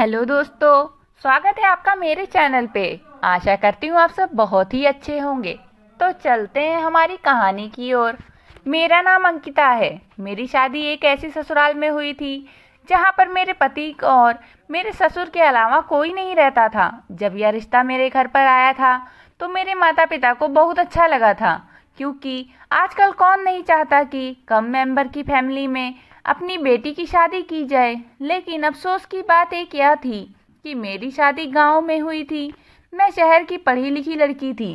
Hello दोस्तों, स्वागत है आपका मेरे चैनल पे। आशा करती हूँ आप सब बहुत ही अच्छे होंगे। तो चलते हैं हमारी कहानी की ओर। मेरा नाम अंकिता है। मेरी शादी एक ऐसी ससुराल में हुई थी जहाँ पर मेरे पति और मेरे ससुर के अलावा कोई नहीं रहता था। जब यह रिश्ता मेरे घर पर आया था तो मेरे माता पिता को बहुत अच्छा लगा था, क्योंकि आजकल कौन नहीं चाहता कि कम मेंबर की फैमिली में अपनी बेटी की शादी की जाए। लेकिन अफसोस की बात एक यह थी कि मेरी शादी गांव में हुई थी। मैं शहर की पढ़ी लिखी लड़की थी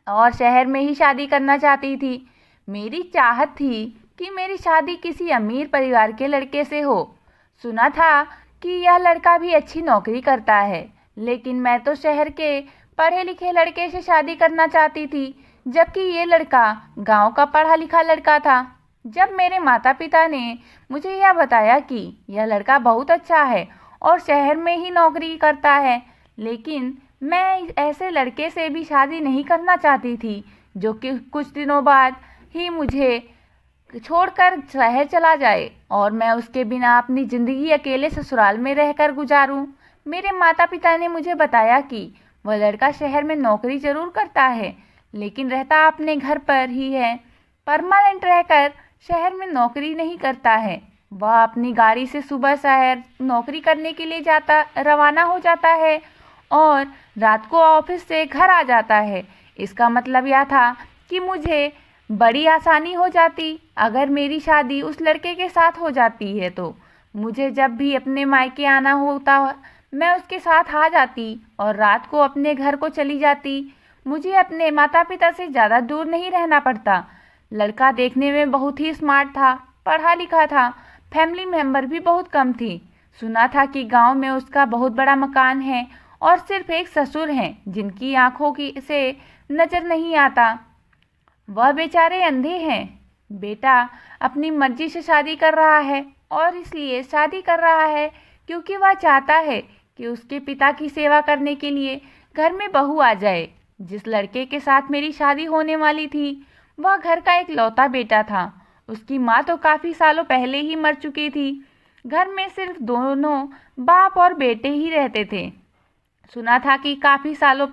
और शहर में ही शादी करना चाहती थी। मेरी चाहत थी कि मेरी शादी किसी अमीर परिवार के लड़के से हो। सुना था कि यह लड़का भी अच्छी नौकरी करता है, लेकिन मैं तो शहर के पढ़े लिखे लड़के से शादी करना चाहती थी, जबकि ये लड़का गांव का पढ़ा लिखा लड़का था। जब मेरे माता पिता ने मुझे यह बताया कि यह लड़का बहुत अच्छा है और शहर में ही नौकरी करता है, लेकिन मैं ऐसे लड़के से भी शादी नहीं करना चाहती थी जो कि कुछ दिनों बाद ही मुझे छोड़कर शहर चला जाए और मैं उसके बिना अपनी ज़िंदगी अकेले ससुराल में रहकर गुजारूं। मेरे माता पिता ने मुझे बताया कि वह लड़का शहर में नौकरी ज़रूर करता है, लेकिन रहता अपने घर पर ही है। परमानेंट रहकर शहर में नौकरी नहीं करता है। वह अपनी गाड़ी से सुबह शहर नौकरी करने के लिए रवाना हो जाता है और रात को ऑफिस से घर आ जाता है। इसका मतलब यह था कि मुझे बड़ी आसानी हो जाती अगर मेरी शादी उस लड़के के साथ हो जाती है। तो मुझे जब भी अपने मायके आना होता मैं उसके साथ आ जाती और रात को अपने घर को चली जाती। मुझे अपने माता पिता से ज़्यादा दूर नहीं रहना पड़ता। लड़का देखने में बहुत ही स्मार्ट था, पढ़ा लिखा था, फैमिली मेंबर भी बहुत कम थी। सुना था कि गांव में उसका बहुत बड़ा मकान है और सिर्फ एक ससुर हैं जिनकी आंखों की से नज़र नहीं आता। वह बेचारे अंधे हैं। बेटा अपनी मर्जी से शादी कर रहा है और इसलिए शादी कर रहा है क्योंकि वह चाहता है कि उसके पिता की सेवा करने के लिए घर में बहू आ जाए। जिस लड़के के साथ मेरी शादी होने वाली थी वह घर का एक लौता बेटा था। उसकी माँ तो काफ़ी सालों पहले ही मर चुकी थी। घर में सिर्फ दोनों बाप और बेटे ही रहते थे। सुना था कि काफ़ी सालों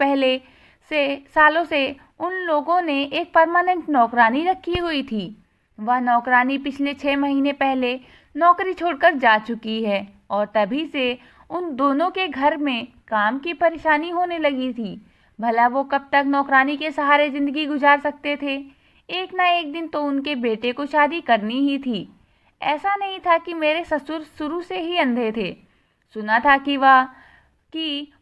से उन लोगों ने एक परमानेंट नौकरानी रखी हुई थी। वह नौकरानी पिछले 6 महीने पहले नौकरी छोड़कर जा चुकी है और तभी से उन दोनों के घर में काम की परेशानी होने लगी थी। भला वो कब तक नौकरानी के सहारे ज़िंदगी गुजार सकते थे। एक ना एक दिन तो उनके बेटे को शादी करनी ही थी। ऐसा नहीं था कि मेरे ससुर शुरू से ही अंधे थे। सुना था कि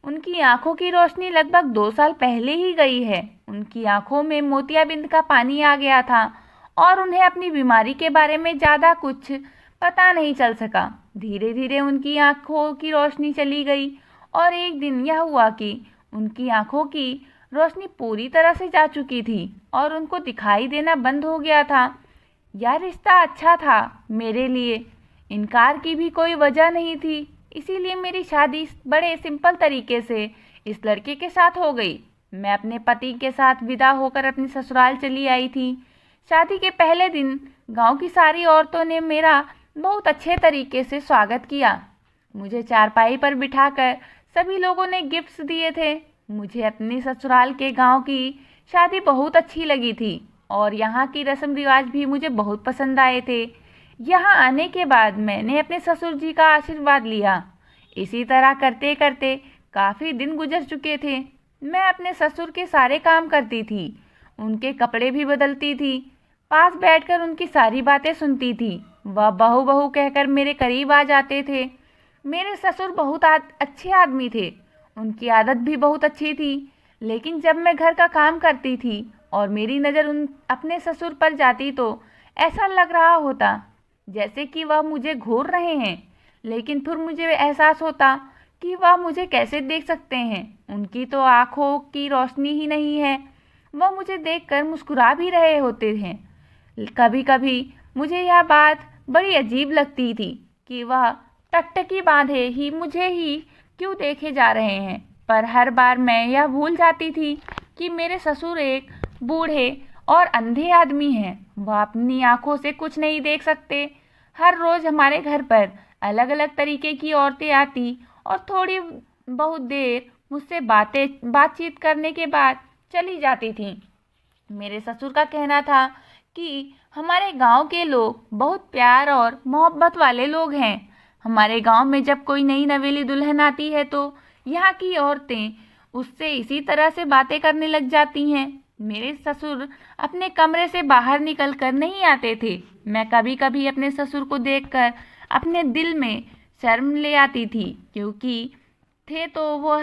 उनकी आंखों की रोशनी लगभग 2 साल पहले ही गई है। उनकी आंखों में मोतियाबिंद का पानी आ गया था और उन्हें अपनी बीमारी के बारे में ज़्यादा कुछ पता नहीं चल सका। धीरे धीरे उनकी आंखों की रोशनी चली गई और एक दिन यह हुआ कि उनकी आंखों की रोशनी पूरी तरह से जा चुकी थी और उनको दिखाई देना बंद हो गया था। यह रिश्ता अच्छा था मेरे लिए, इनकार की भी कोई वजह नहीं थी। इसीलिए मेरी शादी बड़े सिंपल तरीके से इस लड़के के साथ हो गई। मैं अपने पति के साथ विदा होकर अपने ससुराल चली आई थी। शादी के पहले दिन गांव की सारी औरतों ने मेरा बहुत अच्छे तरीके से स्वागत किया। मुझे चारपाई पर बिठाकर सभी लोगों ने गिफ्ट्स दिए थे। मुझे अपने ससुराल के गांव की शादी बहुत अच्छी लगी थी और यहाँ की रस्म रिवाज भी मुझे बहुत पसंद आए थे। यहाँ आने के बाद मैंने अपने ससुर जी का आशीर्वाद लिया। इसी तरह करते करते काफ़ी दिन गुजर चुके थे। मैं अपने ससुर के सारे काम करती थी, उनके कपड़े भी बदलती थी, पास बैठकर उनकी सारी बातें सुनती थी। वह बहू बहू कहकर मेरे करीब आ जाते थे। मेरे ससुर बहुत अच्छे आदमी थे, उनकी आदत भी बहुत अच्छी थी। लेकिन जब मैं घर का काम करती थी और मेरी नज़र अपने ससुर पर जाती तो ऐसा लग रहा होता जैसे कि वह मुझे घूर रहे हैं। लेकिन फिर मुझे एहसास होता कि वह मुझे कैसे देख सकते हैं। उनकी तो आँखों की रोशनी ही नहीं है। वह मुझे देखकर मुस्कुरा भी रहे होते हैं। कभी कभी मुझे यह बात बड़ी अजीब लगती थी कि वह टकटकी बांधे ही मुझे ही क्यों देखे जा रहे हैं। पर हर बार मैं यह भूल जाती थी कि मेरे ससुर एक बूढ़े और अंधे आदमी हैं। वह अपनी आंखों से कुछ नहीं देख सकते। हर रोज़ हमारे घर पर अलग अलग तरीके की औरतें आती और थोड़ी बहुत देर मुझसे बातचीत करने के बाद चली जाती थीं। मेरे ससुर का कहना था कि हमारे गांव के लोग बहुत प्यार और मोहब्बत वाले लोग हैं। हमारे गांव में जब कोई नई नवेली दुल्हन आती है तो यहाँ की औरतें उससे इसी तरह से बातें करने लग जाती हैं। मेरे ससुर अपने कमरे से बाहर निकल कर नहीं आते थे। मैं कभी कभी अपने ससुर को देखकर अपने दिल में शर्म ले आती थी, क्योंकि थे तो वो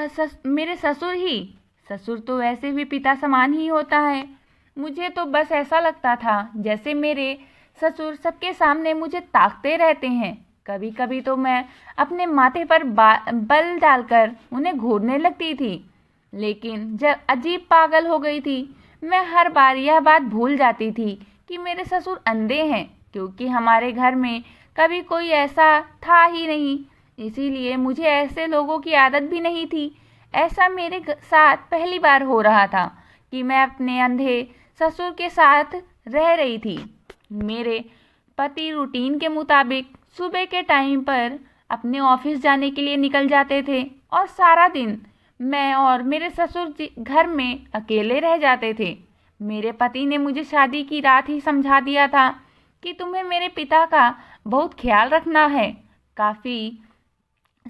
मेरे ससुर ही। ससुर तो वैसे भी पिता समान ही होता है। मुझे तो बस ऐसा लगता था जैसे मेरे ससुर सबके सामने मुझे ताकते रहते हैं। कभी कभी तो मैं अपने माथे पर बल डालकर उन्हें घूरने लगती थी, लेकिन जब अजीब पागल हो गई थी। मैं हर बार यह बात भूल जाती थी कि मेरे ससुर अंधे हैं, क्योंकि हमारे घर में कभी कोई ऐसा था ही नहीं। इसीलिए मुझे ऐसे लोगों की आदत भी नहीं थी। ऐसा मेरे साथ पहली बार हो रहा था कि मैं अपने अंधे ससुर के साथ रह रही थी। मेरे पति रूटीन के मुताबिक सुबह के टाइम पर अपने ऑफिस जाने के लिए निकल जाते थे और सारा दिन मैं और मेरे ससुर जी घर में अकेले रह जाते थे। मेरे पति ने मुझे शादी की रात ही समझा दिया था कि तुम्हें मेरे पिता का बहुत ख्याल रखना है। काफ़ी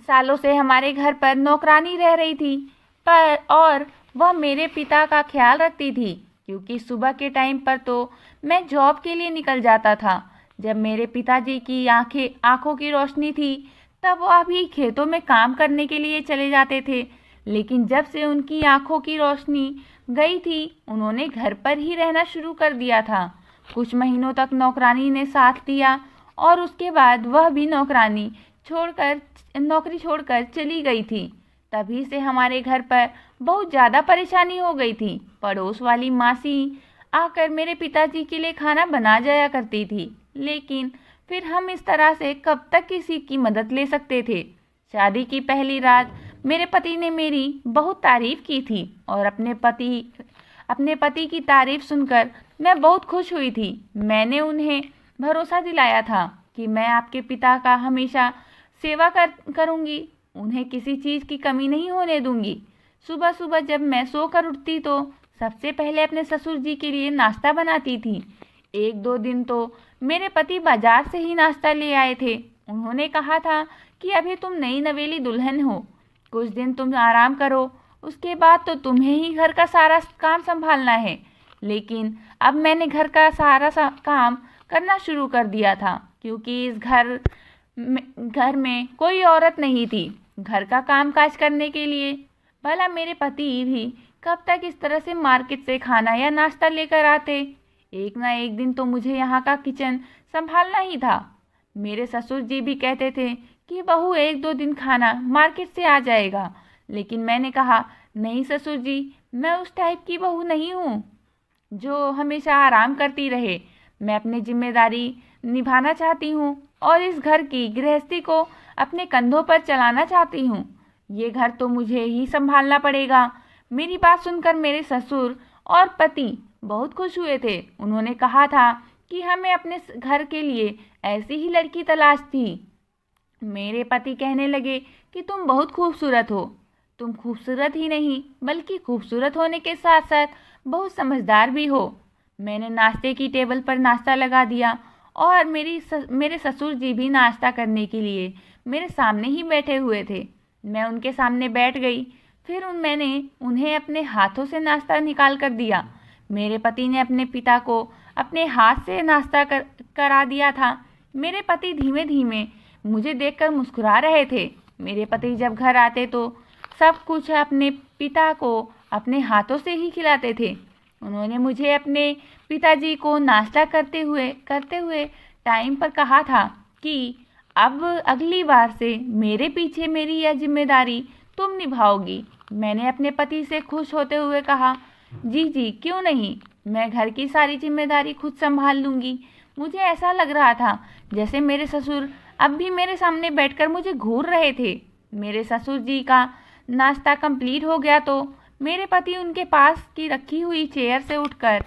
सालों से हमारे घर पर नौकरानी रह रही थी, पर और वह मेरे पिता का ख्याल रखती थी, क्योंकि सुबह के टाइम पर तो मैं जॉब के लिए निकल जाता था। जब मेरे पिताजी की आंखों की रोशनी थी तब वह भी खेतों में काम करने के लिए चले जाते थे, लेकिन जब से उनकी आंखों की रोशनी गई थी उन्होंने घर पर ही रहना शुरू कर दिया था। कुछ महीनों तक नौकरानी ने साथ दिया और उसके बाद वह भी नौकरी छोड़कर चली गई थी। तभी से हमारे घर पर बहुत ज़्यादा परेशानी हो गई थी। पड़ोस वाली मासी आकर मेरे पिताजी के लिए खाना बना जाया करती थी, लेकिन फिर हम इस तरह से कब तक किसी की मदद ले सकते थे। शादी की पहली रात मेरे पति ने मेरी बहुत तारीफ की थी और अपने पति की तारीफ सुनकर मैं बहुत खुश हुई थी। मैंने उन्हें भरोसा दिलाया था कि मैं आपके पिता का हमेशा सेवा करूंगी, उन्हें किसी चीज़ की कमी नहीं होने दूंगी। सुबह सुबह जब मैं सोकर उठती तो सबसे पहले अपने ससुर जी के लिए नाश्ता बनाती थी। एक दो दिन तो मेरे पति बाजार से ही नाश्ता ले आए थे। उन्होंने कहा था कि अभी तुम नई नवेली दुल्हन हो, कुछ दिन तुम आराम करो, उसके बाद तो तुम्हें ही घर का सारा काम संभालना है। लेकिन अब मैंने घर का सारा काम करना शुरू कर दिया था, क्योंकि इस घर में कोई औरत नहीं थी घर का काम काज करने के लिए। भला मेरे पति भी कब तक इस तरह से मार्केट से खाना या नाश्ता लेकर आते। एक ना एक दिन तो मुझे यहाँ का किचन संभालना ही था। मेरे ससुर जी भी कहते थे कि बहू एक दो दिन खाना मार्केट से आ जाएगा, लेकिन मैंने कहा नहीं ससुर जी, मैं उस टाइप की बहू नहीं हूँ जो हमेशा आराम करती रहे। मैं अपनी जिम्मेदारी निभाना चाहती हूँ और इस घर की गृहस्थी को अपने कंधों पर चलाना चाहती हूँ। ये घर तो मुझे ही संभालना पड़ेगा। मेरी बात सुनकर मेरे ससुर और पति बहुत खुश हुए थे। उन्होंने कहा था कि हमें अपने घर के लिए ऐसी ही लड़की तलाश थी। मेरे पति कहने लगे कि तुम बहुत खूबसूरत हो। तुम खूबसूरत ही नहीं बल्कि खूबसूरत होने के साथ साथ बहुत समझदार भी हो। मैंने नाश्ते की टेबल पर नाश्ता लगा दिया और मेरे ससुर जी भी नाश्ता करने के लिए मेरे सामने ही बैठे हुए थे। मैं उनके सामने बैठ गई। फिर मैंने उन्हें अपने हाथों से नाश्ता निकाल कर दिया। मेरे पति ने अपने पिता को अपने हाथ से नाश्ता करा दिया था। मेरे पति धीमे धीमे मुझे देखकर मुस्कुरा रहे थे। मेरे पति जब घर आते तो सब कुछ अपने पिता को अपने हाथों से ही खिलाते थे। उन्होंने मुझे अपने पिताजी को नाश्ता करते हुए टाइम पर कहा था कि अब अगली बार से मेरे पीछे मेरी यह जिम्मेदारी तुम निभाओगी। मैंने अपने पति से खुश होते हुए कहा, जी क्यों नहीं, मैं घर की सारी जिम्मेदारी खुद संभाल लूँगी। मुझे ऐसा लग रहा था जैसे मेरे ससुर अब भी मेरे सामने बैठकर मुझे घूर रहे थे। मेरे ससुर जी का नाश्ता कंप्लीट हो गया तो मेरे पति उनके पास की रखी हुई चेयर से उठकर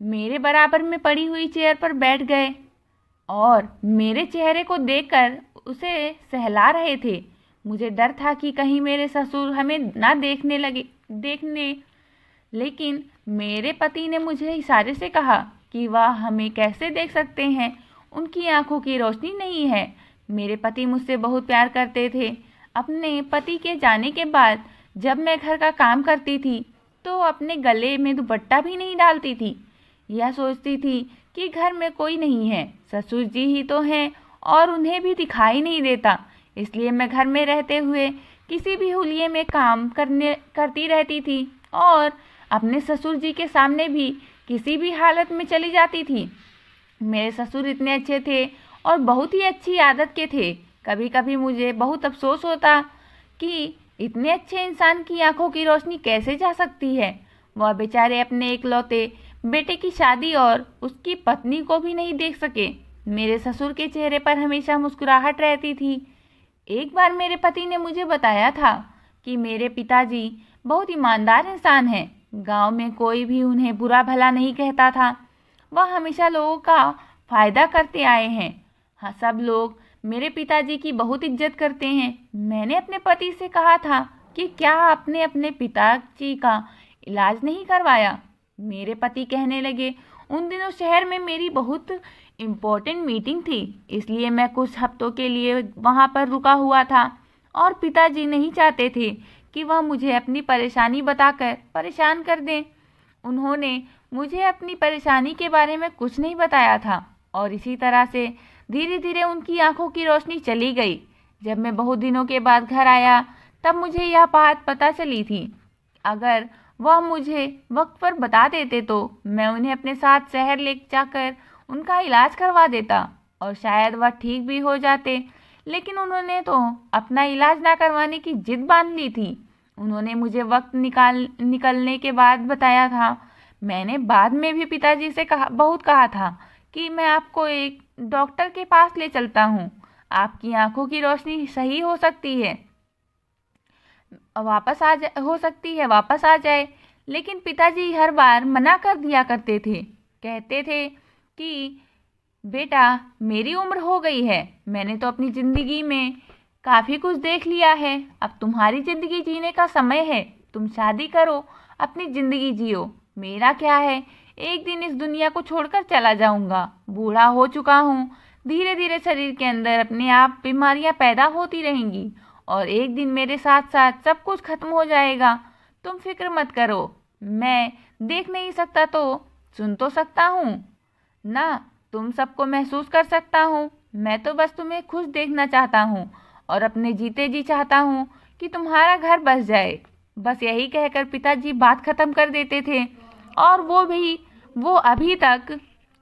मेरे बराबर में पड़ी हुई चेयर पर बैठ गए और मेरे चेहरे को देखकर उसे सहला रहे थे। मुझे डर था कि कहीं मेरे ससुर हमें ना देखने। लेकिन मेरे पति ने मुझे इशारे से कहा कि वह हमें कैसे देख सकते हैं, उनकी आंखों की रोशनी नहीं है। मेरे पति मुझसे बहुत प्यार करते थे। अपने पति के जाने के बाद जब मैं घर का काम करती थी तो अपने गले में दुपट्टा भी नहीं डालती थी। यह सोचती थी कि घर में कोई नहीं है, ससुर जी ही तो हैं और उन्हें भी दिखाई नहीं देता। इसलिए मैं घर में रहते हुए किसी भी हुलिये में काम करती रहती थी और अपने ससुर जी के सामने भी किसी भी हालत में चली जाती थी। मेरे ससुर इतने अच्छे थे और बहुत ही अच्छी आदत के थे। कभी कभी मुझे बहुत अफसोस होता कि इतने अच्छे इंसान की आंखों की रोशनी कैसे जा सकती है। वह बेचारे अपने इकलौते बेटे की शादी और उसकी पत्नी को भी नहीं देख सके। मेरे ससुर के चेहरे पर हमेशा मुस्कुराहट रहती थी। एक बार मेरे पति ने मुझे बताया था कि मेरे पिताजी बहुत ईमानदार इंसान हैं। गांव में कोई भी उन्हें बुरा भला नहीं कहता था। वह हमेशा लोगों का फायदा करते आए हैं। हाँ, सब लोग मेरे पिताजी की बहुत इज्जत करते हैं। मैंने अपने पति से कहा था कि क्या आपने अपने पिताजी का इलाज नहीं करवाया। मेरे पति कहने लगे, उन दिनों शहर में मेरी बहुत इम्पोर्टेंट मीटिंग थी, इसलिए मैं कुछ हफ्तों के लिए वहाँ पर रुका हुआ था और पिताजी नहीं चाहते थे कि वह मुझे अपनी परेशानी बताकर परेशान कर दें। उन्होंने मुझे अपनी परेशानी के बारे में कुछ नहीं बताया था और इसी तरह से धीरे धीरे उनकी आंखों की रोशनी चली गई। जब मैं बहुत दिनों के बाद घर आया तब मुझे यह बात पता चली थी। अगर वह मुझे वक्त पर बता देते तो मैं उन्हें अपने साथ शहर ले जाकर उनका इलाज करवा देता और शायद वह ठीक भी हो जाते। लेकिन उन्होंने तो अपना इलाज ना करवाने की जिद बांध ली थी। उन्होंने मुझे वक्त निकलने के बाद बताया था। मैंने बाद में भी पिताजी से बहुत कहा था कि मैं आपको एक डॉक्टर के पास ले चलता हूँ, आपकी आंखों की रोशनी सही हो सकती है, वापस आ जाए। लेकिन पिताजी हर बार मना कर दिया करते थे। कहते थे कि बेटा, मेरी उम्र हो गई है, मैंने तो अपनी ज़िंदगी में काफ़ी कुछ देख लिया है, अब तुम्हारी ज़िंदगी जीने का समय है, तुम शादी करो, अपनी ज़िंदगी जियो। मेरा क्या है, एक दिन इस दुनिया को छोड़कर चला जाऊंगा, बूढ़ा हो चुका हूँ। धीरे धीरे शरीर के अंदर अपने आप बीमारियाँ पैदा होती रहेंगी और एक दिन मेरे साथ साथ सब कुछ खत्म हो जाएगा। तुम फिक्र मत करो, मैं देख नहीं सकता तो सुन तो सकता हूँ ना, तुम सबको महसूस कर सकता हूँ। मैं तो बस तुम्हें खुश देखना चाहता हूँ और अपने जीते जी चाहता हूँ कि तुम्हारा घर बस जाए। बस यही कहकर पिताजी बात खत्म कर देते थे और वो अभी तक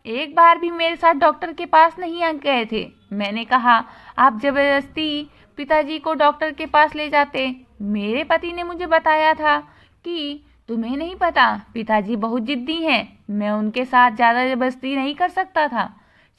एक बार भी मेरे साथ डॉक्टर के पास नहीं आ गए थे। मैंने कहा, आप जबरदस्ती पिताजी को डॉक्टर के पास ले जाते। मेरे पति ने मुझे बताया था कि तुम्हें नहीं पता, पिताजी बहुत जिद्दी हैं, मैं उनके साथ ज़्यादा जबरदस्ती नहीं कर सकता था।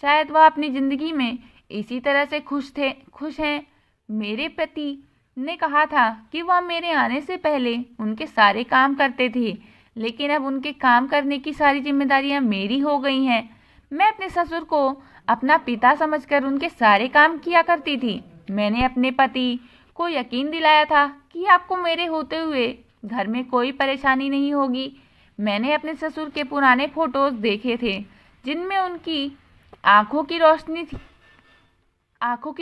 शायद वह अपनी ज़िंदगी में इसी तरह से खुश हैं। मेरे पति ने कहा था कि वह मेरे आने से पहले उनके सारे काम करते थे, लेकिन अब उनके काम करने की सारी जिम्मेदारियां मेरी हो गई हैं। मैं अपने ससुर को अपना पिता समझकर उनके सारे काम किया करती थी। मैंने अपने पति को यकीन दिलाया था कि आपको मेरे होते हुए घर में कोई परेशानी नहीं होगी। मैंने अपने ससुर के पुराने फोटोज देखे थे जिनमें उनकी आंखों की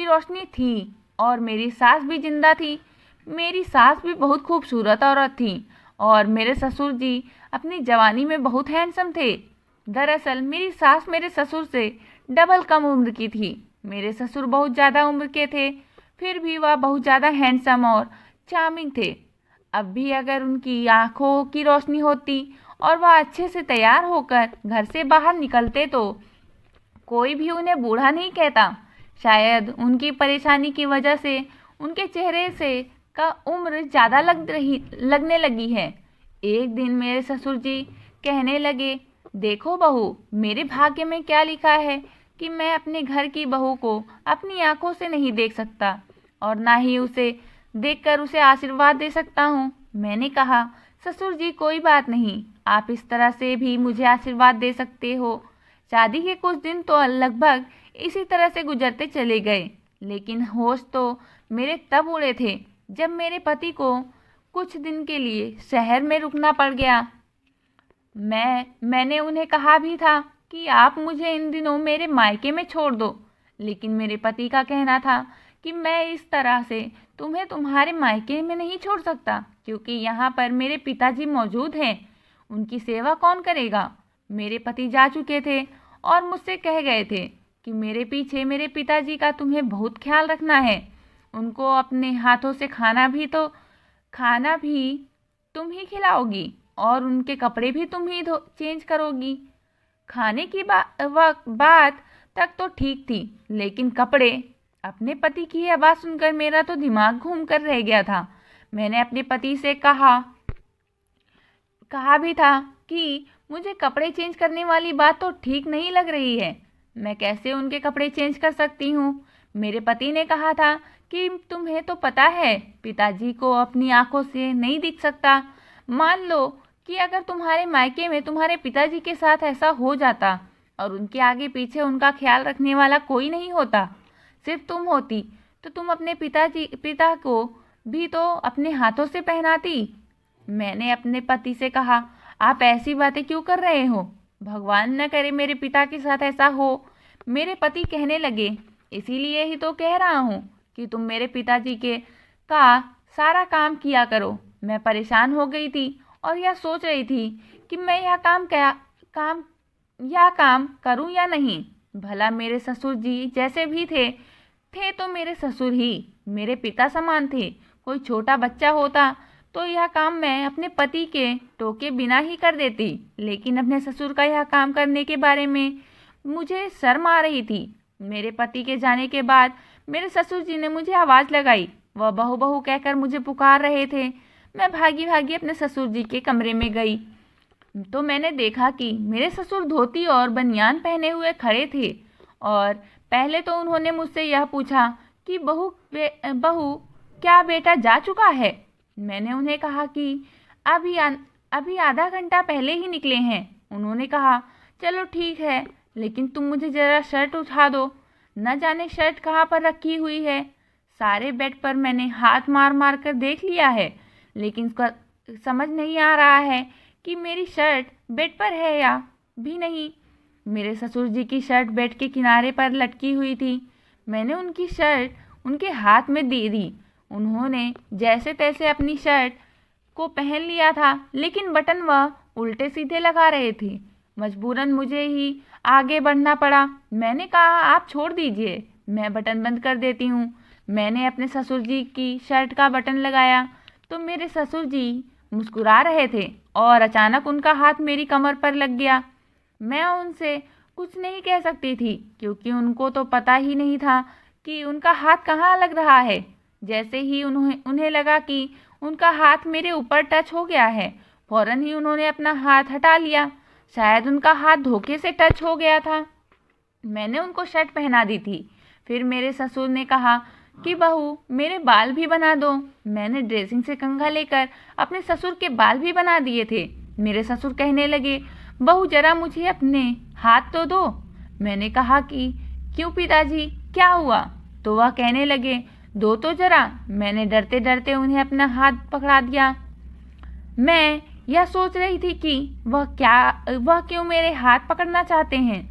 रोशनी थी और मेरी सास भी जिंदा थी। मेरी सास भी बहुत खूबसूरत औरत थी और मेरे ससुर जी अपनी जवानी में बहुत हैंडसम थे। दरअसल मेरी सास मेरे ससुर से डबल कम उम्र की थी। मेरे ससुर बहुत ज़्यादा उम्र के थे, फिर भी वह बहुत ज़्यादा हैंडसम और चार्मिंग थे। अब भी अगर उनकी आंखों की रोशनी होती और वह अच्छे से तैयार होकर घर से बाहर निकलते तो कोई भी उन्हें बूढ़ा नहीं कहता। शायद उनकी परेशानी की वजह से उनके चेहरे से का उम्र ज़्यादा लगने लगी है। एक दिन मेरे ससुर जी कहने लगे, देखो बहू, मेरे भाग्य में क्या लिखा है कि मैं अपने घर की बहू को अपनी आंखों से नहीं देख सकता और ना ही उसे देखकर उसे आशीर्वाद दे सकता हूँ। मैंने कहा, ससुर जी कोई बात नहीं, आप इस तरह से भी मुझे आशीर्वाद दे सकते हो। शादी के कुछ दिन तो लगभग इसी तरह से गुजरते चले गए, लेकिन होश तो मेरे तब उड़े थे जब मेरे पति को कुछ दिन के लिए शहर में रुकना पड़ गया। मैंने उन्हें कहा भी था कि आप मुझे इन दिनों मेरे मायके में छोड़ दो, लेकिन मेरे पति का कहना था कि मैं इस तरह से तुम्हें तुम्हारे मायके में नहीं छोड़ सकता, क्योंकि यहाँ पर मेरे पिताजी मौजूद हैं। उनकी सेवा कौन करेगा। मेरे पति जा चुके थे और मुझसे कह गए थे कि मेरे पीछे मेरे पिताजी का तुम्हें बहुत ख्याल रखना है। उनको अपने हाथों से खाना भी तुम ही खिलाओगी और उनके कपड़े भी तुम ही चेंज करोगी। खाने की बात तक तो ठीक थी, लेकिन कपड़े। अपने पति की यह बात सुनकर मेरा तो दिमाग घूम कर रह गया था। मैंने अपने पति से कहा भी था कि मुझे कपड़े चेंज करने वाली बात तो ठीक नहीं लग रही है। मैं कैसे उनके कपड़े चेंज कर सकती हूँ। मेरे पति ने कहा था कि तुम्हें तो पता है पिताजी को अपनी आंखों से नहीं दिख सकता। मान लो कि अगर तुम्हारे मायके में तुम्हारे पिताजी के साथ ऐसा हो जाता और उनके आगे पीछे उनका ख्याल रखने वाला कोई नहीं होता, सिर्फ तुम होती, तो तुम अपने पिता को भी तो अपने हाथों से पहनाती। मैंने अपने पति से कहा, आप ऐसी बातें क्यों कर रहे हो। भगवान न करे मेरे पिता के साथ ऐसा हो। मेरे पति कहने लगे, इसीलिए ही तो कह रहा हूँ कि तुम मेरे पिताजी का सारा काम किया करो। मैं परेशान हो गई थी और यह सोच रही थी कि मैं यह काम करूं या नहीं। भला मेरे ससुर जी जैसे भी थे तो मेरे ससुर ही मेरे पिता समान थे। कोई छोटा बच्चा होता तो यह काम मैं अपने पति के टोके बिना ही कर देती, लेकिन अपने ससुर का यह काम करने के बारे में मुझे शर्म आ रही थी। मेरे पति के जाने के बाद मेरे ससुर जी ने मुझे आवाज़ लगाई। वह बहू बहू कहकर मुझे पुकार रहे थे। मैं भागी भागी अपने ससुर जी के कमरे में गई तो मैंने देखा कि मेरे ससुर धोती और बनियान पहने हुए खड़े थे। और पहले तो उन्होंने मुझसे यह पूछा कि बहू क्या बेटा जा चुका है। मैंने उन्हें कहा कि अभी आधा घंटा पहले ही निकले हैं। उन्होंने कहा, चलो ठीक है, लेकिन तुम मुझे ज़रा शर्ट उठा दो। न जाने शर्ट कहाँ पर रखी हुई है। सारे बेड पर मैंने हाथ मार मार कर देख लिया है, लेकिन उसका समझ नहीं आ रहा है कि मेरी शर्ट बेड पर है या भी नहीं। मेरे ससुर जी की शर्ट बेड के किनारे पर लटकी हुई थी। मैंने उनकी शर्ट उनके हाथ में दे दी। उन्होंने जैसे तैसे अपनी शर्ट को पहन लिया था, लेकिन बटन वह उल्टे सीधे लगा रहे थे। मजबूरन मुझे ही आगे बढ़ना पड़ा। मैंने कहा, आप छोड़ दीजिए, मैं बटन बंद कर देती हूँ। मैंने अपने ससुर जी की शर्ट का बटन लगाया तो मेरे ससुर जी मुस्कुरा रहे थे और अचानक उनका हाथ मेरी कमर पर लग गया। मैं उनसे कुछ नहीं कह सकती थी, क्योंकि उनको तो पता ही नहीं था कि उनका हाथ कहाँ लग रहा है। जैसे ही उन्हें लगा कि उनका हाथ मेरे ऊपर टच हो गया है, फौरन ही उन्होंने अपना हाथ हटा लिया। शायद उनका हाथ धोखे से टच हो गया था। मैंने उनको शर्ट पहना दी थी। फिर मेरे ससुर ने कहा कि बहू मेरे बाल भी बना दो। मैंने ड्रेसिंग से कंघा लेकर अपने ससुर के बाल भी बना दिए थे। मेरे ससुर कहने लगे, बहू जरा मुझे अपने हाथ तो दो। मैंने कहा कि क्यों पिताजी, क्या हुआ। तो वह कहने लगे, दो तो जरा। मैंने डरते डरते उन्हें अपना हाथ पकड़ा दिया। मैं यह सोच रही थी कि वह क्यों मेरे हाथ पकड़ना चाहते हैं।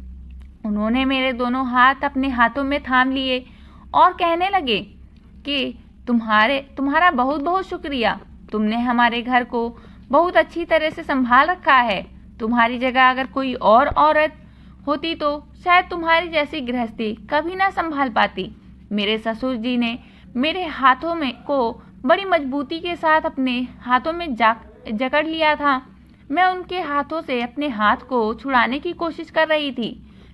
उन्होंने मेरे दोनों हाथ अपने हाथों में थाम लिए और कहने लगे कि तुम्हारा बहुत बहुत शुक्रिया। तुमने हमारे घर को बहुत अच्छी तरह से संभाल रखा है। तुम्हारी जगह अगर कोई और औरत होती तो शायद तुम्हारी जैसी गृहस्थी कभी ना संभाल पाती। मेरे ससुर जी ने मेरे हाथों में को बड़ी मजबूती के साथ अपने हाथों में जकड़ लिया था। मैं उनके हाथों से अपने हाथ को छुड़ाने की कोशिश कर रही थी,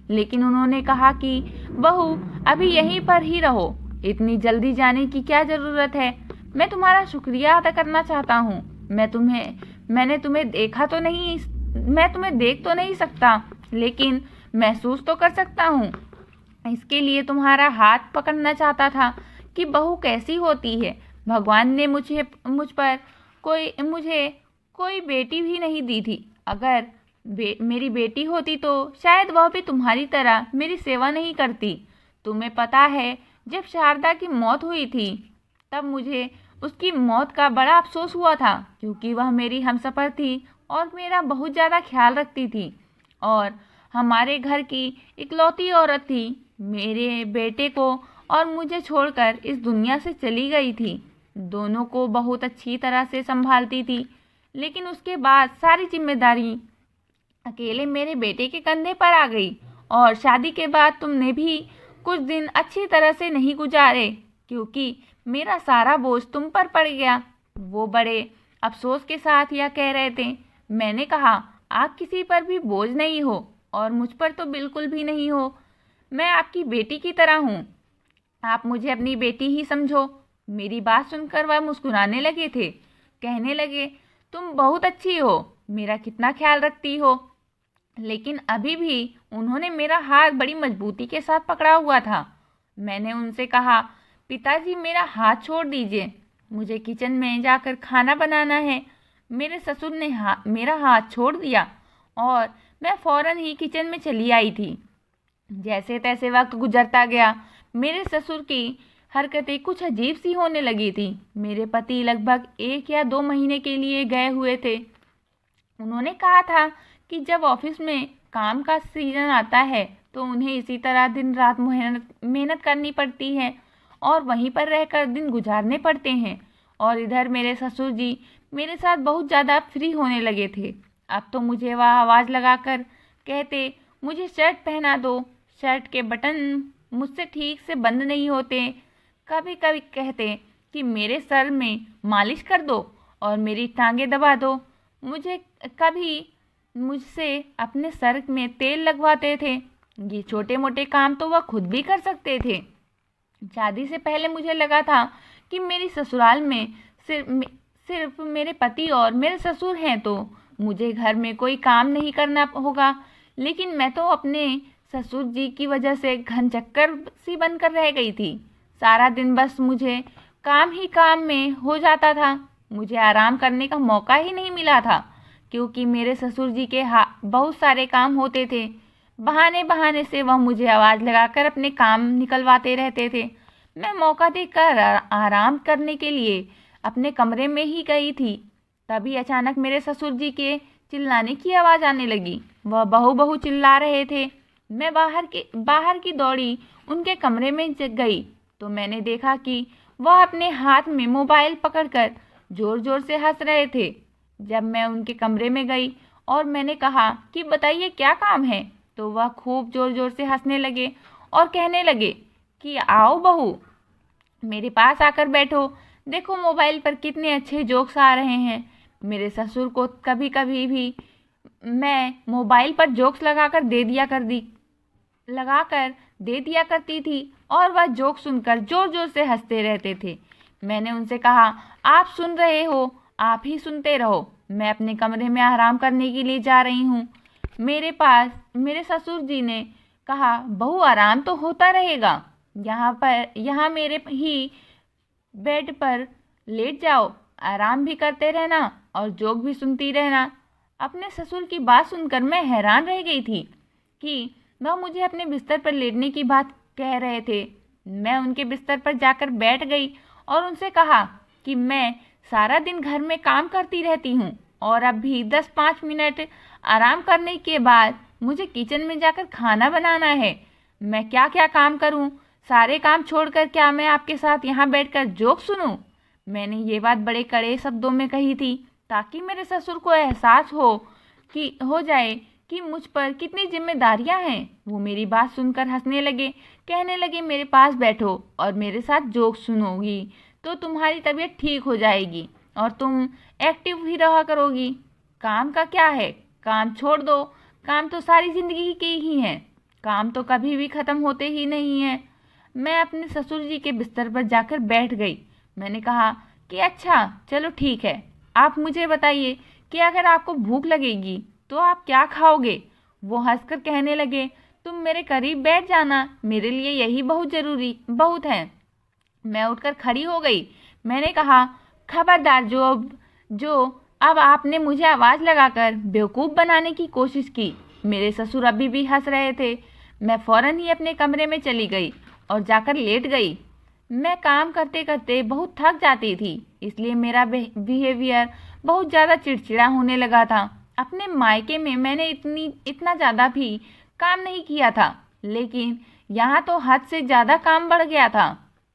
लेकिन उन्होंने कहा कि बहू अभी यहीं पर ही रहो, इतनी जल्दी जाने की क्या ज़रूरत है। मैं तुम्हारा शुक्रिया अदा करना चाहता हूँ। मैं तुम्हें देख तो नहीं सकता, लेकिन महसूस तो कर सकता हूँ। इसके लिए तुम्हारा हाथ पकड़ना चाहता था कि बहू कैसी होती है। भगवान ने मुझे कोई बेटी भी नहीं दी थी। अगर मेरी बेटी होती तो शायद वह भी तुम्हारी तरह मेरी सेवा नहीं करती। तुम्हें पता है, जब शारदा की मौत हुई थी तब मुझे उसकी मौत का बड़ा अफसोस हुआ था, क्योंकि वह मेरी हमसफ़र थी और मेरा बहुत ज़्यादा ख्याल रखती थी और हमारे घर की इकलौती औरत थी। मेरे बेटे को और मुझे छोड़कर इस दुनिया से चली गई थी। दोनों को बहुत अच्छी तरह से संभालती थी, लेकिन उसके बाद सारी जिम्मेदारी अकेले मेरे बेटे के कंधे पर आ गई। और शादी के बाद तुमने भी कुछ दिन अच्छी तरह से नहीं गुजारे, क्योंकि मेरा सारा बोझ तुम पर पड़ गया। वो बड़े अफसोस के साथ यह कह रहे थे। मैंने कहा, आप किसी पर भी बोझ नहीं हो और मुझ पर तो बिल्कुल भी नहीं हो। मैं आपकी बेटी की तरह हूँ, आप मुझे अपनी बेटी ही समझो। मेरी बात सुनकर वह मुस्कुराने लगे थे। कहने लगे, तुम बहुत अच्छी हो, मेरा कितना ख्याल रखती हो। लेकिन अभी भी उन्होंने मेरा हाथ बड़ी मजबूती के साथ पकड़ा हुआ था। मैंने उनसे कहा, पिताजी मेरा हाथ छोड़ दीजिए, मुझे किचन में जाकर खाना बनाना है। मेरे ससुर ने मेरा हाथ छोड़ दिया और मैं फ़ौरन ही किचन में चली आई थी। जैसे तैसे वक्त गुजरता गया। मेरे ससुर की हरकतें कुछ अजीब सी होने लगी थी। मेरे पति लगभग 1 या 2 महीने के लिए गए हुए थे। उन्होंने कहा था कि जब ऑफिस में काम का सीजन आता है तो उन्हें इसी तरह दिन रात मेहनत करनी पड़ती है और वहीं पर रहकर दिन गुजारने पड़ते हैं। और इधर मेरे ससुर जी मेरे साथ बहुत ज़्यादा फ्री होने लगे थे। अब तो मुझे वह आवाज़ लगाकर कहते, मुझे शर्ट पहना दो, शर्ट के बटन मुझसे ठीक से बंद नहीं होते। कभी कभी कहते कि मेरे सर में मालिश कर दो और मेरी टांगें दबा दो। कभी मुझसे अपने सर में तेल लगवाते थे। ये छोटे मोटे काम तो वह खुद भी कर सकते थे। शादी से पहले मुझे लगा था कि मेरी ससुराल में सिर्फ मेरे पति और मेरे ससुर हैं, तो मुझे घर में कोई काम नहीं करना होगा। लेकिन मैं तो अपने ससुर जी की वजह से घनचक्कर सी बनकर रह गई थी। सारा दिन बस मुझे काम ही काम में हो जाता था। मुझे आराम करने का मौका ही नहीं मिला था, क्योंकि मेरे ससुर जी के बहुत सारे काम होते थे। बहाने बहाने से वह मुझे आवाज़ लगाकर अपने काम निकलवाते रहते थे। मैं मौका देखकर आराम करने के लिए अपने कमरे में ही गई थी। तभी अचानक मेरे ससुर जी के चिल्लाने की आवाज़ आने लगी। वह बहू बहू चिल्ला रहे थे। मैं बाहर की दौड़ी उनके कमरे में गई तो मैंने देखा कि वह अपने हाथ में मोबाइल पकड़कर ज़ोर ज़ोर से हंस रहे थे। जब मैं उनके कमरे में गई और मैंने कहा कि बताइए क्या काम है, तो वह खूब ज़ोर ज़ोर से हंसने लगे और कहने लगे कि आओ बहू, मेरे पास आकर बैठो, देखो मोबाइल पर कितने अच्छे जोक्स आ रहे हैं। मेरे ससुर को कभी कभी भी मैं मोबाइल पर जोक्स लगाकर दे दिया करती थी और वह जोक सुनकर ज़ोर ज़ोर से हंसते रहते थे। मैंने उनसे कहा, आप सुन रहे हो, आप ही सुनते रहो, मैं अपने कमरे में आराम करने के लिए जा रही हूँ। मेरे ससुर जी ने कहा, बहू आराम तो होता रहेगा, यहाँ मेरे ही बेड पर लेट जाओ, आराम भी करते रहना और जोक भी सुनती रहना। अपने ससुर की बात सुनकर मैं हैरान रह गई थी कि वह मुझे अपने बिस्तर पर लेटने की बात कह रहे थे। मैं उनके बिस्तर पर जाकर बैठ गई और उनसे कहा कि मैं सारा दिन घर में काम करती रहती हूँ और अब भी 10-5 मिनट आराम करने के बाद मुझे किचन में जाकर खाना बनाना है। मैं क्या क्या काम करूँ? सारे काम छोड़कर क्या मैं आपके साथ यहाँ बैठकर जोक सुनूं? मैंने ये बात बड़े कड़े शब्दों में कही थी ताकि मेरे ससुर को एहसास हो जाए कि मुझ पर कितनी जिम्मेदारियां हैं। वो मेरी बात सुनकर हंसने लगे, कहने लगे, मेरे पास बैठो और मेरे साथ जोक सुनोगी तो तुम्हारी तबीयत ठीक हो जाएगी और तुम एक्टिव भी रहा करोगी। काम का क्या है, काम छोड़ दो, काम तो सारी ज़िंदगी के ही हैं, काम तो कभी भी ख़त्म होते ही नहीं हैं। मैं अपने ससुर जी के बिस्तर पर जाकर बैठ गई। मैंने कहा कि अच्छा चलो ठीक है, आप मुझे बताइए कि अगर आपको भूख लगेगी तो आप क्या खाओगे? वो हंसकर कहने लगे, तुम मेरे करीब बैठ जाना, मेरे लिए यही बहुत है। मैं उठकर खड़ी हो गई। मैंने कहा, खबरदार, जो अब आपने मुझे आवाज़ लगाकर बेवकूफ़ बनाने की कोशिश की। मेरे ससुर अभी भी हंस रहे थे। मैं फ़ौरन ही अपने कमरे में चली गई और जाकर लेट गई। मैं काम करते करते बहुत थक जाती थी, इसलिए मेरा बिहेवियर बहुत ज़्यादा चिड़चिड़ा होने लगा था। अपने मायके में मैंने इतना ज़्यादा भी काम नहीं किया था, लेकिन यहाँ तो हद से ज़्यादा काम बढ़ गया था।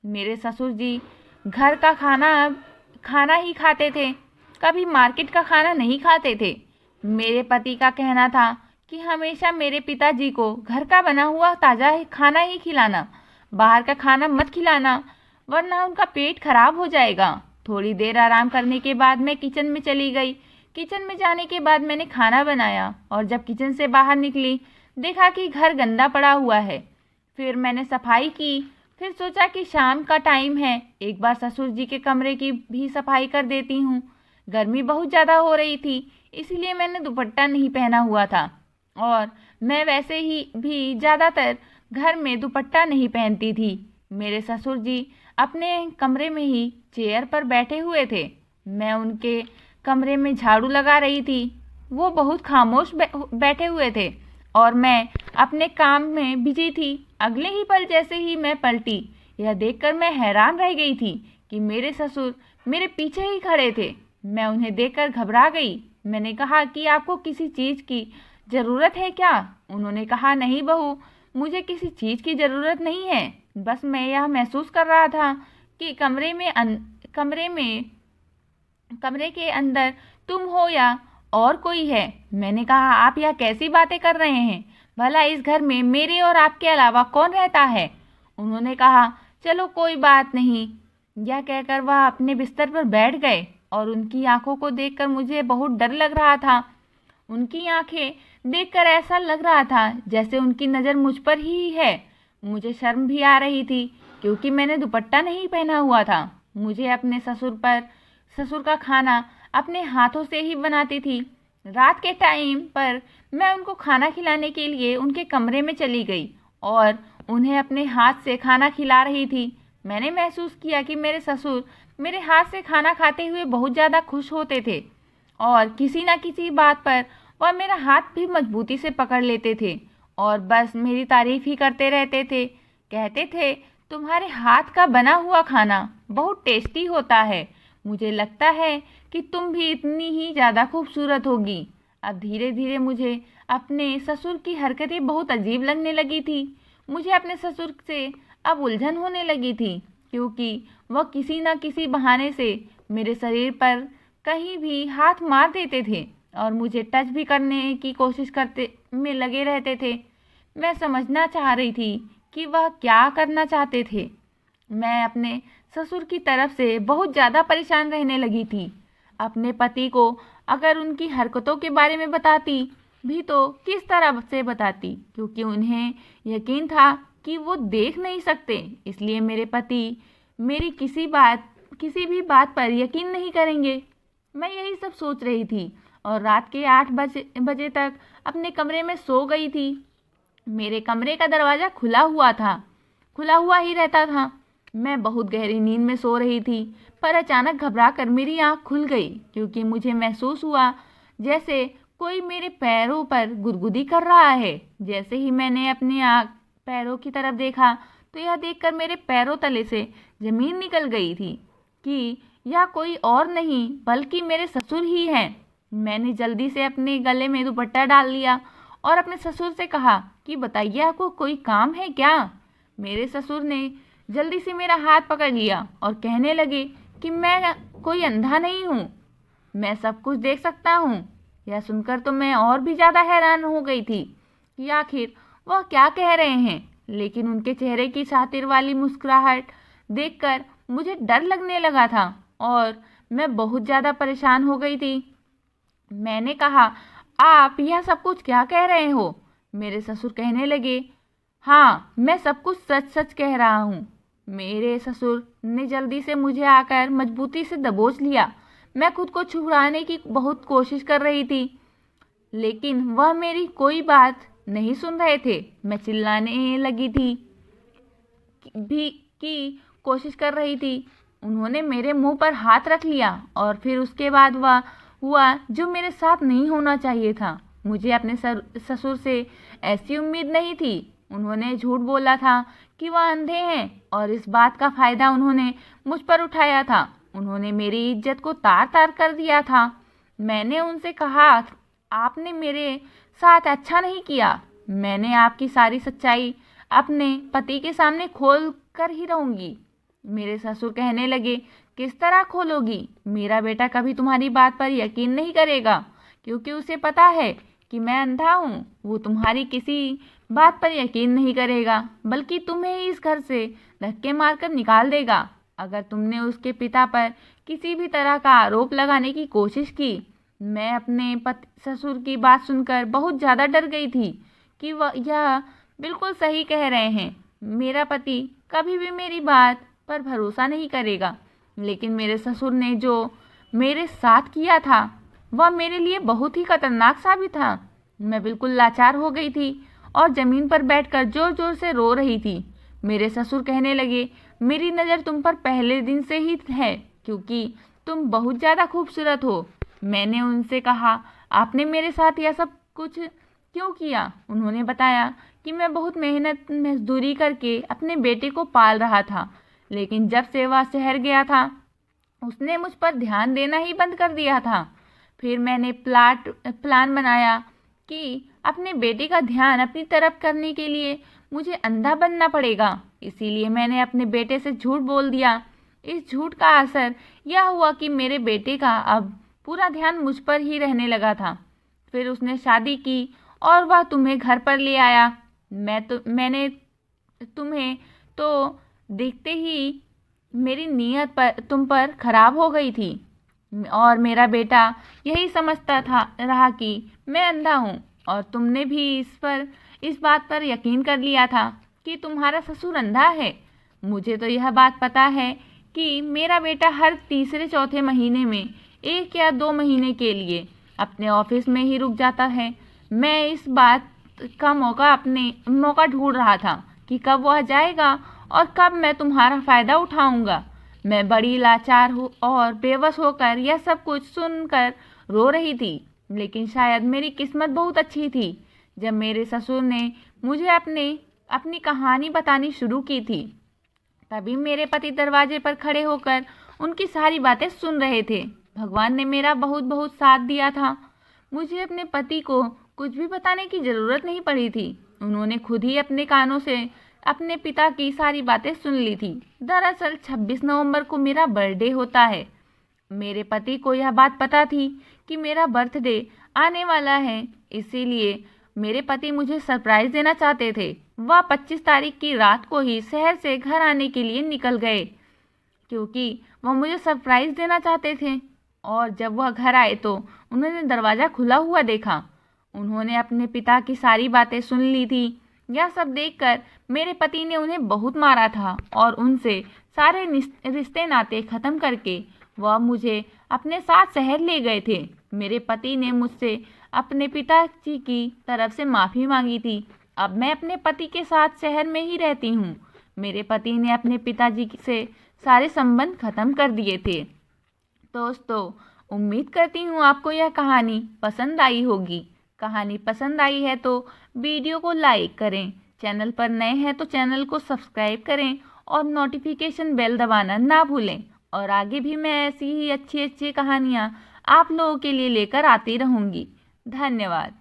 मेरे ससुर जी घर का खाना ही खाते थे, कभी मार्केट का खाना नहीं खाते थे। मेरे पति का कहना था कि हमेशा मेरे पिताजी को घर का बना हुआ ताज़ा खाना ही खिलाना, बाहर का खाना मत खिलाना, वरना उनका पेट खराब हो जाएगा। थोड़ी देर आराम करने के बाद मैं किचन में चली गई। किचन में जाने के बाद मैंने खाना बनाया और जब किचन से बाहर निकली, देखा कि घर गंदा पड़ा हुआ है। फिर मैंने सफाई की। फिर सोचा कि शाम का टाइम है, एक बार ससुर जी के कमरे की भी सफाई कर देती हूँ। गर्मी बहुत ज़्यादा हो रही थी, इसलिए मैंने दुपट्टा नहीं पहना हुआ था और मैं वैसे ही भी ज़्यादातर घर में दुपट्टा नहीं पहनती थी। मेरे ससुर जी अपने कमरे में ही चेयर पर बैठे हुए थे। मैं उनके कमरे में झाड़ू लगा रही थी। वो बहुत खामोश बैठे हुए थे और मैं अपने काम में बिजी थी। अगले ही पल जैसे ही मैं पलटी, यह देखकर मैं हैरान रह गई थी कि मेरे ससुर मेरे पीछे ही खड़े थे। मैं उन्हें देखकर घबरा गई। मैंने कहा कि आपको किसी चीज़ की ज़रूरत है क्या? उन्होंने कहा, नहीं बहू, मुझे किसी चीज़ की ज़रूरत नहीं है, बस मैं यह महसूस कर रहा था कि कमरे के अंदर तुम हो या और कोई है। मैंने कहा, आप यह कैसी बातें कर रहे हैं? भला इस घर में मेरे और आपके अलावा कौन रहता है? उन्होंने कहा, चलो कोई बात नहीं। यह कहकर वह अपने बिस्तर पर बैठ गए और उनकी आंखों को देखकर मुझे बहुत डर लग रहा था। उनकी आंखें देखकर ऐसा लग रहा था जैसे उनकी नज़र मुझ पर ही है। मुझे शर्म भी आ रही थी क्योंकि मैंने दुपट्टा नहीं पहना हुआ था। मुझे अपने ससुर का खाना अपने हाथों से ही बनाती थी। रात के टाइम पर मैं उनको खाना खिलाने के लिए उनके कमरे में चली गई और उन्हें अपने हाथ से खाना खिला रही थी। मैंने महसूस किया कि मेरे ससुर मेरे हाथ से खाना खाते हुए बहुत ज़्यादा खुश होते थे और किसी न किसी बात पर वह मेरा हाथ भी मजबूती से पकड़ लेते थे और बस मेरी तारीफ ही करते रहते थे। कहते थे, तुम्हारे हाथ का बना हुआ खाना बहुत टेस्टी होता है। मुझे लगता है कि तुम भी इतनी ही ज़्यादा खूबसूरत होगी। अब धीरे धीरे मुझे अपने ससुर की हरकतें बहुत अजीब लगने लगी थी। मुझे अपने ससुर से अब उलझन होने लगी थी क्योंकि वह किसी न किसी बहाने से मेरे शरीर पर कहीं भी हाथ मार देते थे और मुझे टच भी करने की कोशिश करते में लगे रहते थे। मैं समझना चाह रही थी कि वह क्या करना चाहते थे। मैं अपने ससुर की तरफ से बहुत ज़्यादा परेशान रहने लगी थी। अपने पति को अगर उनकी हरकतों के बारे में बताती भी तो किस तरह से बताती, क्योंकि उन्हें यकीन था कि वो देख नहीं सकते, इसलिए मेरे पति मेरी किसी भी बात पर यकीन नहीं करेंगे। मैं यही सब सोच रही थी और रात के 8 बजे तक अपने कमरे में सो गई थी। मेरे कमरे का दरवाज़ा खुला हुआ ही रहता था। मैं बहुत गहरी नींद में सो रही थी, पर अचानक घबरा कर मेरी आँख खुल गई क्योंकि मुझे महसूस हुआ जैसे कोई मेरे पैरों पर गुदगुदी कर रहा है। जैसे ही मैंने अपने पैरों की तरफ देखा तो यह देखकर मेरे पैरों तले से ज़मीन निकल गई थी कि यह कोई और नहीं बल्कि मेरे ससुर ही हैं। मैंने जल्दी से अपने गले में दुपट्टा डाल लिया और अपने ससुर से कहा कि बताइए, आपको कोई काम है क्या? मेरे ससुर ने जल्दी से मेरा हाथ पकड़ लिया और कहने लगे कि मैं कोई अंधा नहीं हूँ, मैं सब कुछ देख सकता हूँ। यह सुनकर तो मैं और भी ज़्यादा हैरान हो गई थी कि आखिर वह क्या कह रहे हैं, लेकिन उनके चेहरे की शातिर वाली मुस्कुराहट देखकर मुझे डर लगने लगा था और मैं बहुत ज़्यादा परेशान हो गई थी। मैंने कहा, आप यह सब कुछ क्या कह रहे हो? मेरे ससुर कहने लगे, हाँ, मैं सब कुछ सच सच कह रहा हूँ। मेरे ससुर ने जल्दी से मुझे आकर मजबूती से दबोच लिया। मैं खुद को छुड़ाने की बहुत कोशिश कर रही थी, लेकिन वह मेरी कोई बात नहीं सुन रहे थे। मैं चिल्लाने लगी थी की कोशिश कर रही थी। उन्होंने मेरे मुंह पर हाथ रख लिया और फिर उसके बाद वह हुआ जो मेरे साथ नहीं होना चाहिए था। मुझे अपने ससुर से ऐसी उम्मीद नहीं थी। उन्होंने झूठ बोला था कि वह अंधे हैं और इस बात का फ़ायदा उन्होंने मुझ पर उठाया था। उन्होंने मेरी इज्जत को तार तार कर दिया था। मैंने उनसे कहा, आपने मेरे साथ अच्छा नहीं किया। मैंने आपकी सारी सच्चाई अपने पति के सामने खोल कर ही रहूँगी। मेरे ससुर कहने लगे, किस तरह खोलोगी? मेरा बेटा कभी तुम्हारी बात पर यकीन नहीं करेगा, क्योंकि उसे पता है कि मैं अंधा हूँ। वो तुम्हारी किसी बात पर यकीन नहीं करेगा, बल्कि तुम्हें ही इस घर से धक्के मारकर निकाल देगा। अगर तुमने उसके पिता पर किसी भी तरह का आरोप लगाने की कोशिश की। मैं अपने ससुर की बात सुनकर बहुत ज़्यादा डर गई थी कि वह यह बिल्कुल सही कह रहे हैं। मेरा पति कभी भी मेरी बात पर भरोसा नहीं करेगा। लेकिन मेरे ससुर ने जो मेरे साथ किया था वह मेरे लिए बहुत ही खतरनाक साबित था। मैं बिल्कुल लाचार हो गई थी और ज़मीन पर बैठकर जोर जोर से रो रही थी। मेरे ससुर कहने लगे, मेरी नज़र तुम पर पहले दिन से ही है, क्योंकि तुम बहुत ज़्यादा खूबसूरत हो। मैंने उनसे कहा, आपने मेरे साथ यह सब कुछ क्यों किया? उन्होंने बताया कि मैं बहुत मेहनत मजदूरी करके अपने बेटे को पाल रहा था, लेकिन जब से वह शहर गया था उसने मुझ पर ध्यान देना ही बंद कर दिया था। फिर मैंने प्लान बनाया कि अपने बेटे का ध्यान अपनी तरफ करने के लिए मुझे अंधा बनना पड़ेगा। इसीलिए मैंने अपने बेटे से झूठ बोल दिया। इस झूठ का असर यह हुआ कि मेरे बेटे का अब पूरा ध्यान मुझ पर ही रहने लगा था। फिर उसने शादी की और वह तुम्हें घर पर ले आया। मैंने तुम्हें तो देखते ही मेरी नीयत पर तुम पर खराब हो गई थी और मेरा बेटा यही समझता रहा कि मैं अंधा हूँ, और तुमने भी इस बात पर यकीन कर लिया था कि तुम्हारा ससुर अंधा है। मुझे तो यह बात पता है कि मेरा बेटा हर तीसरे चौथे महीने में 1 या 2 महीने के लिए अपने ऑफिस में ही रुक जाता है। मैं इस बात का मौका ढूंढ रहा था कि कब वह जाएगा और कब मैं तुम्हारा फ़ायदा उठाऊंगा। मैं बड़ी लाचार हूँ और बेबस होकर यह सब कुछ सुनकर रो रही थी। लेकिन शायद मेरी किस्मत बहुत अच्छी थी। जब मेरे ससुर ने मुझे अपनी कहानी बतानी शुरू की थी, तभी मेरे पति दरवाजे पर खड़े होकर उनकी सारी बातें सुन रहे थे। भगवान ने मेरा बहुत बहुत साथ दिया था। मुझे अपने पति को कुछ भी बताने की ज़रूरत नहीं पड़ी थी। उन्होंने खुद ही अपने कानों से अपने पिता की सारी बातें सुन ली थी। दरअसल 26 नवंबर को मेरा बर्थडे होता है। मेरे पति को यह बात पता थी कि मेरा बर्थडे आने वाला है, इसीलिए मेरे पति मुझे सरप्राइज़ देना चाहते थे। वह 25 तारीख की रात को ही शहर से घर आने के लिए निकल गए, क्योंकि वह मुझे सरप्राइज़ देना चाहते थे। और जब वह घर आए तो उन्होंने दरवाज़ा खुला हुआ देखा। उन्होंने अपने पिता की सारी बातें सुन ली थी। यह सब देखकर मेरे पति ने उन्हें बहुत मारा था और उनसे सारे रिश्ते नाते ख़त्म करके वह मुझे अपने साथ शहर ले गए थे। मेरे पति ने मुझसे अपने पिताजी की तरफ से माफ़ी मांगी थी। अब मैं अपने पति के साथ शहर में ही रहती हूँ। मेरे पति ने अपने पिताजी से सारे संबंध ख़त्म कर दिए थे। दोस्तों, उम्मीद करती हूँ आपको यह कहानी पसंद आई होगी। कहानी पसंद आई है तो वीडियो को लाइक करें। चैनल पर नए हैं तो चैनल को सब्सक्राइब करें और नोटिफिकेशन बेल दबाना ना भूलें। और आगे भी मैं ऐसी ही अच्छी अच्छी कहानियाँ आप लोगों के लिए लेकर आती रहूँगी। धन्यवाद।